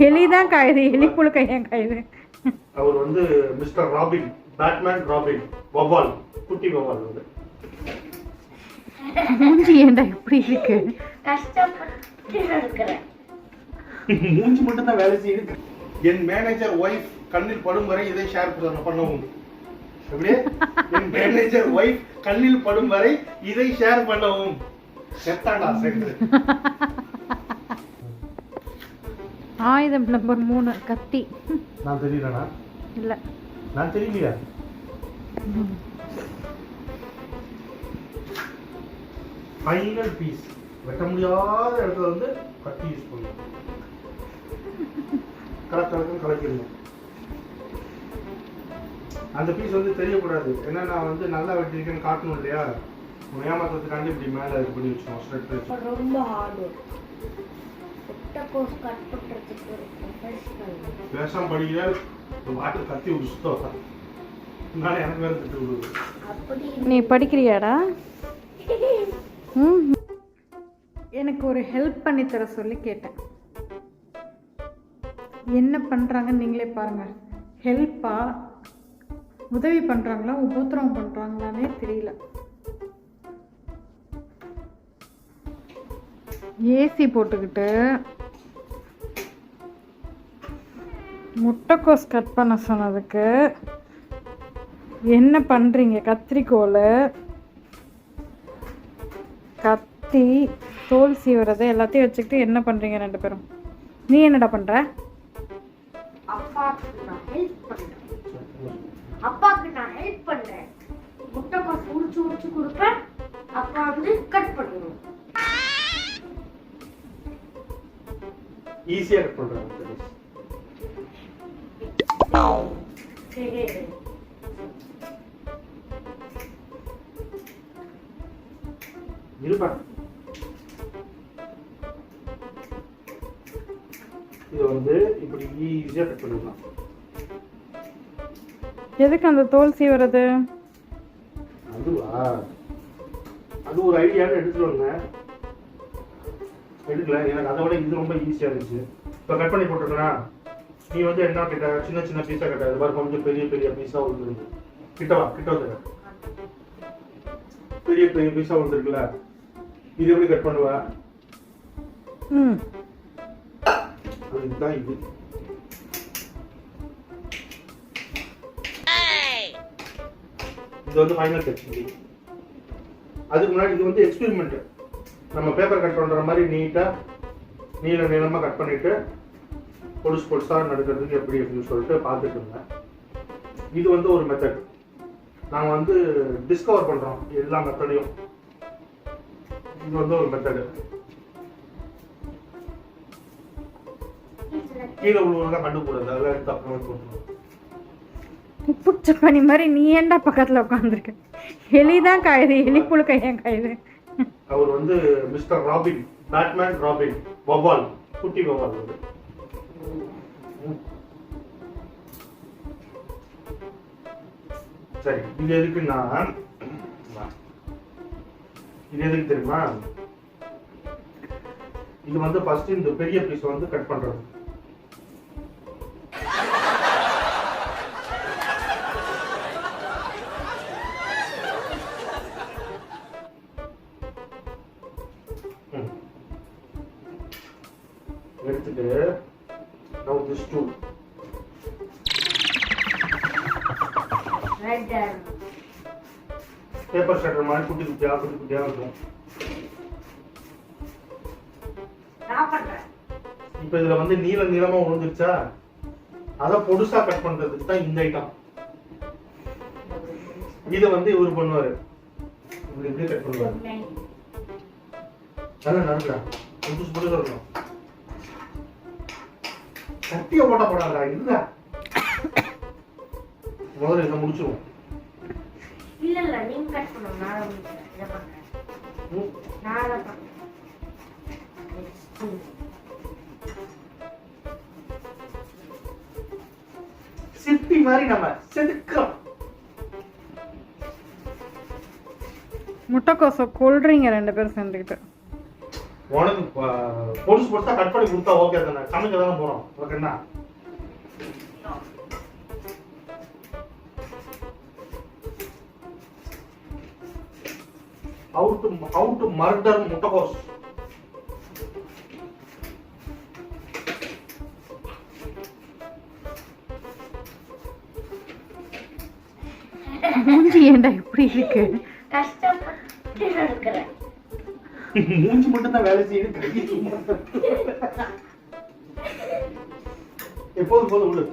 எலிதான் காயுது, எலி புழுக்க ஏன் காயுது? அவர் வந்து மிஸ்டர் ராபின், பேட்மேன் ராபின், வவ்வால், குட்டி வவ்வால் வந்து. மூஞ்சி ஏண்டா இப்படி இருக்கு? கஷ்டப்பட்டு இருக்கிறேன். மூஞ்சி மட்டும் தான் வேலை செய்யுது. என் மேனேஜர் ஒய்ஃப் கண்ணில் படும் வரை இதை ஷேர் பண்ணவும். அப்படியே என் மேனேஜர் ஒய்ஃப் கண்ணில் படும் வரை இதை ஷேர் பண்ணவும். செத்தாண்டா செத்து. ஆயுதம் நம்பர் 3 கத்தி. நான் தெரியலனா? இல்ல நான் தெரியலையா? Final piece. வெட்ட முடியாத இடத்துல வந்து கத்தி யூஸ் பண்ணணும். கலக்கலக்கம் கலக்கிடணும். அந்த பீஸ் வந்து தெரியக்கூடாது. ஏன்னா நான் வந்து நல்லா வெட்டிருக்கேன்னு காட்டணும் இல்லையா? ஏமாத்துறதுக்காண்டி இப்படி மேலே இது பண்ணி வச்சோம். ஸ்ட்ரெட் வச்சு ரொம்ப ஹார்ட் ஒர்க். முட்டைக்கோஸ் கட் பண்றதுக்கு ஒரு ப்ரொஃபஷனல். வேஷம் படிக்கிற வாட்டர் கத்தி உடுச்சுட்டோம். அதனால எனக்கு வேறு திட்டு விடுது. அப்படி நீ படிக்கிறியாடா? எனக்கு ஒரு ஹெல்ப் பண்ணி தர சொல்லி கேட்டேன். என்ன பண்ணுறாங்கன்னு நீங்களே பாருங்கள். ஹெல்ப்பா, உதவி பண்ணுறாங்களா, உபத்திரவம் பண்ணுறாங்களானே தெரியல. ஏசி போட்டுக்கிட்டு முட்டைக்கோஸ் கட் பண்ண சொன்னதுக்கு என்ன பண்ணுறீங்க? கத்திரிக்கோல், கத்தி, தோல் சீவுறது எல்லாத்தையும் வச்சுக்கிட்டு என்ன பண்ணுறீங்க 2 பேரும்? நீ என்னடா பண்ணுற? அப்பாக்கு நான் ஹெல்ப் பண்றேன். முட்டைக்கோஸ் உரிச்சு கொடுப்பேன். அப்பா வந்து கட் பண்ணுவோம். ஈஸியா கட் பண்றாங்க. இருப்பா. இது வந்து இப்படி ஈஸியா கட் பண்ணிடலாம். எதுக்கு அந்த தோல் சீவுறது? அதுவா, அது ஒரு ஐடியான்னு எடுத்துட்டு வந்தேன். எடுக்கல. எனக்கு அதை விட இது ரொம்ப ஈஸியா இருந்துச்சு. இப்போ கட் பண்ணி போட்டிருக்கா. நீ வந்து என்ன கிட்ட சின்ன சின்ன பீஸா கட்ட. அது மாதிரி கொஞ்சம் பெரிய பெரிய பீஸா விழுந்துருக்கு. கிட்டவா கிட்ட வந்து பெரிய பெரிய பீஸா விழுந்துருக்குல்ல. இது எப்படி கட் பண்ணுவ? அதுதான் இது. இது வந்து ஃபைனல் டச். அதுக்கு முன்னாடி இது வந்து எக்ஸ்பெரிமெண்ட். நம்ம பேப்பர் கட் பண்ற மாதிரி நீட்டா நீளமா கட் பண்ணிட்டு பொடுசா நடுக்கிறதுக்கு எப்படி அப்படின்னு சொல்லிட்டு பார்த்துட்டு இருந்தேன். இது வந்து ஒரு மெத்தட். நாங்கள் வந்து டிஸ்கவர் பண்றோம் எல்லா மெத்தடையும். இது வந்து ஒரு மெத்தடு. கீழே உள்ளவங்க கண்டுக்கூடாது. அதெல்லாம் எடுத்து அப்புறமே போட்டுருவோம். புச்ச பண்ணி மாதிரி நீ ஏன்டா பக்கத்தில் உட்காந்துருக்க? எலிதான் காயுது, எலி புழுக்க ஏன் காயுது? அவர் வந்து மிஸ்டர் ராபின், பேட்மேன் ராபின், வவ்வால், குட்டி வவ்வால் வந்து. சரி, இது எதுக்குன்னா, இது எதுக்கு தெரியுமா? இது வந்து ஃபர்ஸ்ட் இந்த பெரிய பீஸ் வந்து கட் பண்றது. எடுத்துட்டு now this tool paper shutter மாதிரி குட்டி குட்டியா இருக்கும். இப்ப இதுல வந்து நீளமா விழுந்துருச்சா, அத பொடுசா கட் பண்றதுக்கு தான் இந்த ஐட்டம். இத வந்து இவரு பண்ணுவாரு. இப்படி கட் பண்ணுவாரு. நல்லா நடக்குதா? புதுசு புதுசா இருக்கும். கத்திய போட்ட போடாதா? இல்ல, முதல்ல இதை முடிச்சிருவோம். இல்ல நீங்க கட் பண்ணுங்க. நான் பண்றேன். நான் பண்றேன். சிப்பி மாதிரி நம்ம செதுக்கிறோம். முட்டைக்கோசை கொல்றீங்க 2 பேரும் சேர்ந்துக்கிட்டு. உனக்கு பொடுசு பொடுசா கட் பண்ணி கொடுத்தா ஓகே தானே, சமைக்க தானே போறோம், ஓகேண்ணா? how to murder முட்டைகோஸ். மூஞ்சி ஏண்டா இப்படி இருக்கு? கஷ்டப்பட்டு இருக்கிறேன். மூஞ்சி மட்டும் தான் வேலை செய்யுது, கை சும்மா எப்போதும் போதும் உள்ள.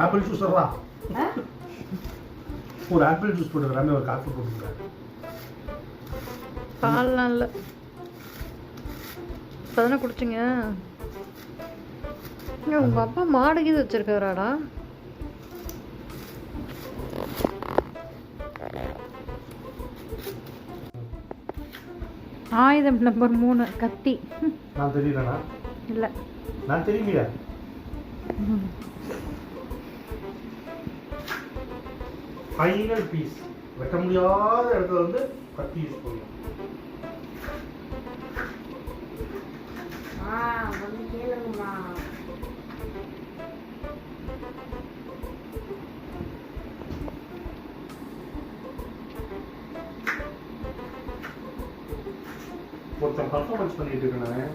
ஆப்பிள் ஜூஸ் வரா, ஒரு ஆப்பிள் ஜூஸ் போட்டுக்கிறாமே, ஒரு காஃபி போட்டுக்கிறாரு. பால்லாம் இல்லை, இப்போதானே குடிச்சிங்க. உங்க அப்பா மாடு கீது வச்சிருக்காராடா? ஆயுதம் நம்பர் 3 கத்தி. நான் தெரியலண்ணா. இல்லை நான் தெரியலையா? ஃபைனல் பீஸ் வெட்ட முடியாத இடத்துல வந்து கத்தி யூஸ் பண்ணணும். வந்து கேளுங்கம்மா. ஒருத்தன் பர்ஃபார்மன்ஸ் பண்ணிட்டு இருக்கேன்,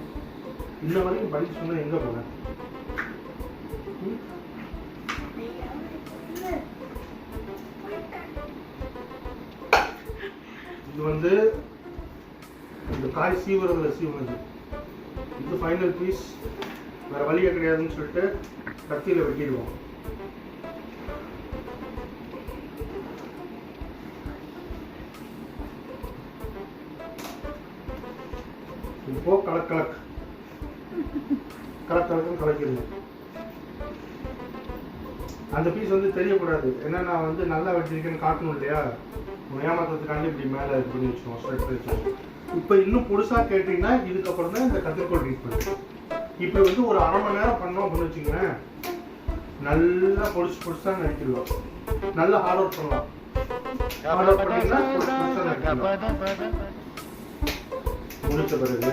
இன்ன வரைக்கும் படிக்க சொன்னா எங்க போனேன்? இது வந்து இந்த காய் சீவுறதுல சீவுனது. இது ஃபைனல் பீஸ், வேற வழியே கிடையாதுன்னு சொல்லிட்டு கத்தியில வெட்டிடுவோம். இப்போ கலக்குன்னு கலக்கிடுங்க. அந்த பீஸ் வந்து தெரியக்கூடாது, ஏன்னா நான் வந்து நல்லா வெட்டிருக்கேன்னு காட்டணும் இல்லையா? ஏமாத்துறதுக்காண்டி இப்படி மேலே இது பண்ணி வச்சுக்கோம், ஸ்ட்ரைட் பண்ணி வச்சுக்கோம். இப்போ இன்னும் புதுசாக கேட்டிங்கன்னா இதுக்கப்புறம் தான் இந்த கத்திரிக்கோள் ட்ரீட்மெண்ட். இப்போ வந்து ஒரு அரை மணி நேரம் பண்ணோம் அப்படின்னு வச்சுங்களேன், நல்லா பொடிசா நடிக்கிடலாம். நல்லா ஹார்ட் ஒர்க் பண்ணலாம். ஹார்ட் ஒர்க் பண்ணிங்கன்னா பொடிசா நடிக்கலாம். முடிச்ச பிறகு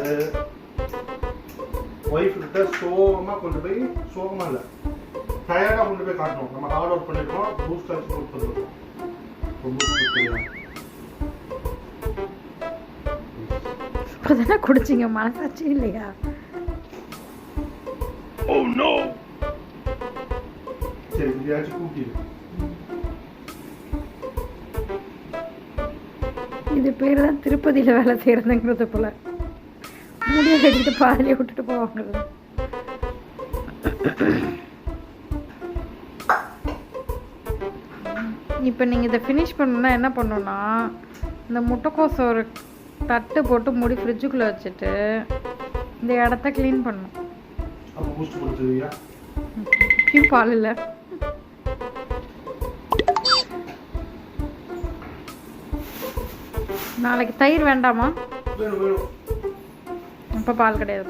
ஒய்ஃப் கிட்ட சோகமாக கொண்டு போய், சோகமாக இல்லை, டயர்டாக கொண்டு போய் காட்டணும். நம்ம ஹார்ட் ஒர்க் பண்ணிருக்கோம், பூஸ்ட் ஆச்சு கொடுத்துருக்கோம். இப்போதானே குடிச்சிங்க, மனசாச்சு இல்லையா? Oh no! சரி, இதையாச்சும் கூட்டிடு. இது பேர் தான் திருப்பதியில் வேலை செய்யறதுங்கிறது போல. முடிய கட்டிட்டு பாதிலே விட்டுட்டு போவாங்கல்ல. இப்போ நீங்கள் இதை ஃபினிஷ் பண்ணணுன்னா என்ன பண்ணணும்னா, இந்த முட்டைக்கோசை ஒரு தட்டு போட்டு மூடி ஃப்ரிட்ஜுக்குள்ளே வச்சுட்டு இந்த இடத்த க்ளீன் பண்ணணும். இப்பயும் பால் இல்லை. நாளைக்கு தயிர் வேண்டாமா? இப்போ பால் கிடையாது.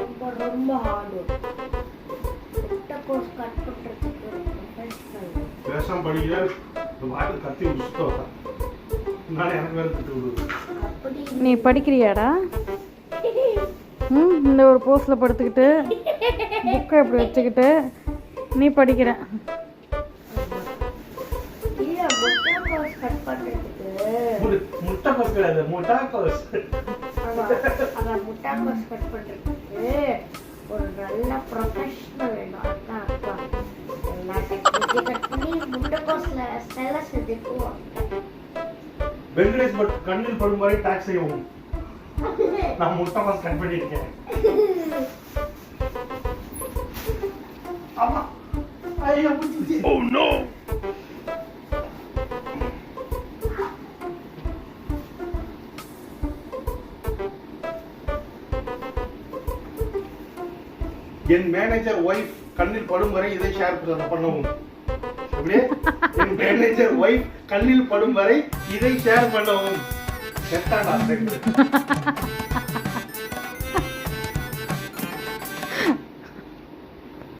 இப்போ ரொம்ப ஹார்ட் ஒர்க். முட்டைக்கோஸ் கட் பண்றதுக்கு பேசாம படிக்கிற வாட்டு கத்தி உசுத்தோ. நானே எனக்கு வேற திட்டு விடுது. நீ படிக்கிறியாடா? இந்த ஒரு போஸ்ட்ல படுத்துக்கிட்டு புக்கை இப்படி வச்சுக்கிட்டு நீ படிக்கிற. முட்டைக்கோஸ் கட் பண்றதுக்கு முட்டைக்கோஸ் கிடையாது, முட்டைக்கோஸ். அதான் முட்டைக்கோஸ் கட் பண்றதுக்கு ஒரு நல்ல ப்ரொஃபஷனல் வேணும். அதான் அப்பா எல்லா டெக்னிக்கை கட் பண்ணி முட்டைக்கோஸ்ல ஸ்டைலா செதுக்குவாங்க. வெங்கடேஷ் பட் கண்ணில் படும் மாதிரி டாக்ஸ் செய்வோம். நான் முட்டைக்கோஸ் கட் பண்ணியிருக்கேன். ஐயோ புடிச்சிச்சு. Oh no. என் மேனேஜர் ஒய்ஃப் கண்ணில் படும் வரை இதை ஷேர் பண்ணவும். அப்படியே என் மேனேஜர் ஒய்ஃப் கண்ணில் படும் வரை இதை ஷேர் பண்ணவும். செத்தாடா ஃப்ரெண்ட்.